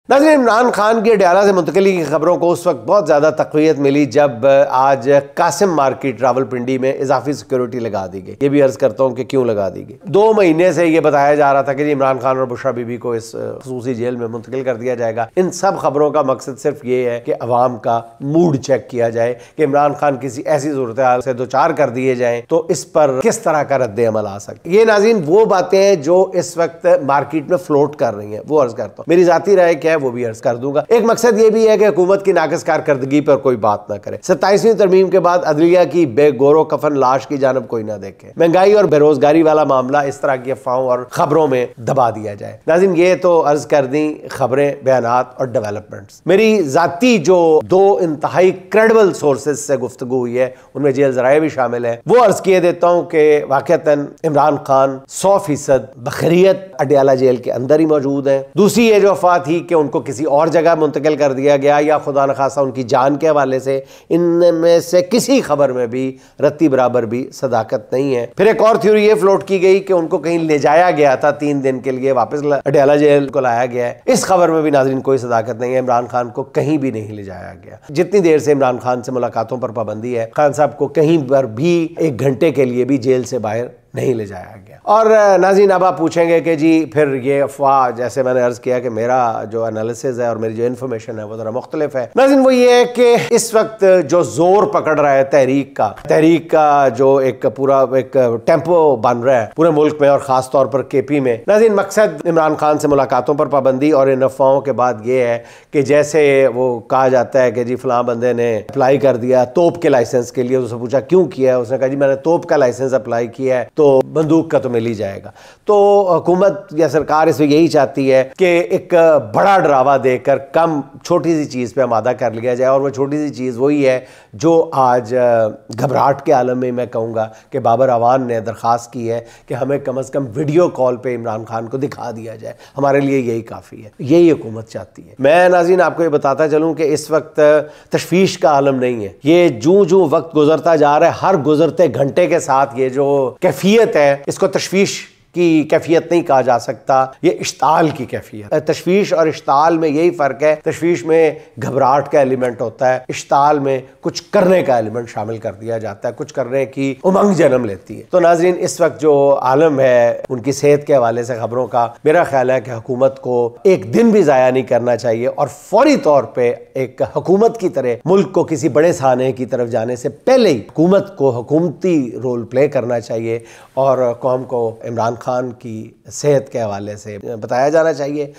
ناظرین، عمران خان کی اڈیالہ سے منتقلی کی خبروں کو اس وقت بہت زیادہ تقویت ملی جب آج قاسم مارکیٹ راولپنڈی میں اضافی سیکیورٹی لگا دی گئی۔ یہ بھی عرض کرتا ہوں کہ کیوں لگا دی گئی۔ 2 مہینے سے یہ بتایا جا رہا تھا کہ عمران خان اور بشریٰ بی بی کو اس خصوصی جیل میں منتقل کر دیا جائے گا۔ ان سب خبروں کا مقصد صرف یہ ہے کہ عوام کا موڈ چیک کیا جائے کہ عمران خان کسی ایسی صورتحال سے دوچار کر دیے جائیں تو اس پر کس طرح کا رد عمل آ سکتا ہے۔ یہ ناظرین وہ باتیں ہیں جو اس وقت مارکیٹ میں فلوٹ کر رہی ہیں، وہ عرض کرتا ہوں۔ میری ذاتی رائے کیا ہے وہ بھی عرض کر دوں گا۔ ایک مقصد یہ بھی ہے کہ حکومت کی ناقص کارکردگی پر کوئی بات نہ کرے۔ 27ویں ترمیم کے بعد عدلیہ کی بے گور و کفن لاش کی جانب کوئی نہ دیکھے۔ مہنگائی اور بے روزگاری والا معاملہ اس طرح کی افواہوں اور خبروں میں دبا دیا جائے۔ ناظرین، یہ تو عرض کر دیں خبریں، بیانات اور ڈیولپمنٹس۔ میری ذاتی جو 2 انتہائی کریڈیبل سورسز سے گفتگو ہوئی ہے، ان میں جیل ذرائع بھی شامل ہے، وہ عرض کیے دیتا ہوں کہ واقعتاً عمران خان 100% بخیریت اڈیالہ جیل کے اندر ہی موجود ہیں۔ دوسری یہ جو افواہ تھی کہ ان کو کسی اور جگہ منتقل کر دیا گیا یا خدا نخواستہ ان کی جان کے حوالے سے، ان میں سے کسی خبر میں بھی رتی برابر بھی صداقت نہیں ہے۔ پھر ایک اور تھیوری یہ فلوٹ کی گئی کہ ان کو کہیں لے جایا گیا تھا، 3 دن کے لیے واپس اڈیالہ جیل کو لایا گیا ہے۔ اس خبر میں بھی ناظرین کوئی صداقت نہیں ہے۔ عمران خان کو کہیں بھی نہیں لے جایا گیا۔ جتنی دیر سے عمران خان سے ملاقاتوں پر پابندی ہے، خان صاحب کو کہیں پر بھی 1 گھنٹے کے لیے بھی جیل سے باہر نہیں لے جایا گیا۔ اور ناظرین، اب آپ پوچھیں گے کہ جی پھر یہ افواہ، جیسے میں نے عرض کیا کہ میرا جو انالیسز ہے اور میری جو انفارمیشن ہے وہ ذرا مختلف ہے۔ ناظرین، وہ یہ ہے کہ اس وقت جو زور پکڑ رہا ہے تحریک کا جو ایک پورا ایک ٹیمپو بن رہا ہے پورے ملک میں اور خاص طور پر کے پی میں، ناظرین مقصد عمران خان سے ملاقاتوں پر پابندی اور ان افواہوں کے بعد یہ ہے کہ جیسے وہ کہا جاتا ہے کہ جی فلاں بندے نے اپلائی کر دیا توپ کے لائسنس کے لیے، اس سے پوچھا کیوں کیا ہے، اس نے کہا جی میں نے توپ کا لائسنس اپلائی کیا ہے تو بندوق کا تو مل ہی جائے گا۔ تو حکومت یا سرکار اس میں یہی چاہتی ہے کہ ایک بڑا ڈراوا دے کر کم چھوٹی سی چیز پہ آمادہ کر لیا جائے، اور وہ چھوٹی سی چیز وہی ہے جو آج گھبراہٹ کے عالم میں کہوں گا کہ بابر اعوان نے درخواست کی ہے کہ ہمیں کم از کم ویڈیو کال پہ عمران خان کو دکھا دیا جائے، ہمارے لیے یہی کافی ہے، یہی حکومت چاہتی ہے۔ میں ناظرین آپ کو یہ بتاتا چلوں کہ اس وقت تشویش کا عالم نہیں ہے، یہ جوں وقت گزرتا جا رہا ہے، ہر گزرتے گھنٹے کے ساتھ یہ جو کیفیت ہے اس کو تشویش کی کیفیت نہیں کہا جا سکتا، یہ اشتعال کی کیفیت ہے۔ تشویش اور اشتعال میں یہی فرق ہے، تشویش میں گھبراہٹ کا ایلیمنٹ ہوتا ہے، اشتعال میں کچھ کرنے کا ایلیمنٹ شامل کر دیا جاتا ہے، کچھ کرنے کی امنگ جنم لیتی ہے۔ تو ناظرین، اس وقت جو عالم ہے ان کی صحت کے حوالے سے خبروں کا، میرا خیال ہے کہ حکومت کو ایک دن بھی ضائع نہیں کرنا چاہیے اور فوری طور پہ ایک حکومت کی طرح ملک کو کسی بڑے سانحے کی طرف جانے سے پہلے ہی حکومت کو حکومتی رول پلے کرنا چاہیے اور قوم کو عمران خان کی صحت کے حوالے سے بتایا جانا چاہیے۔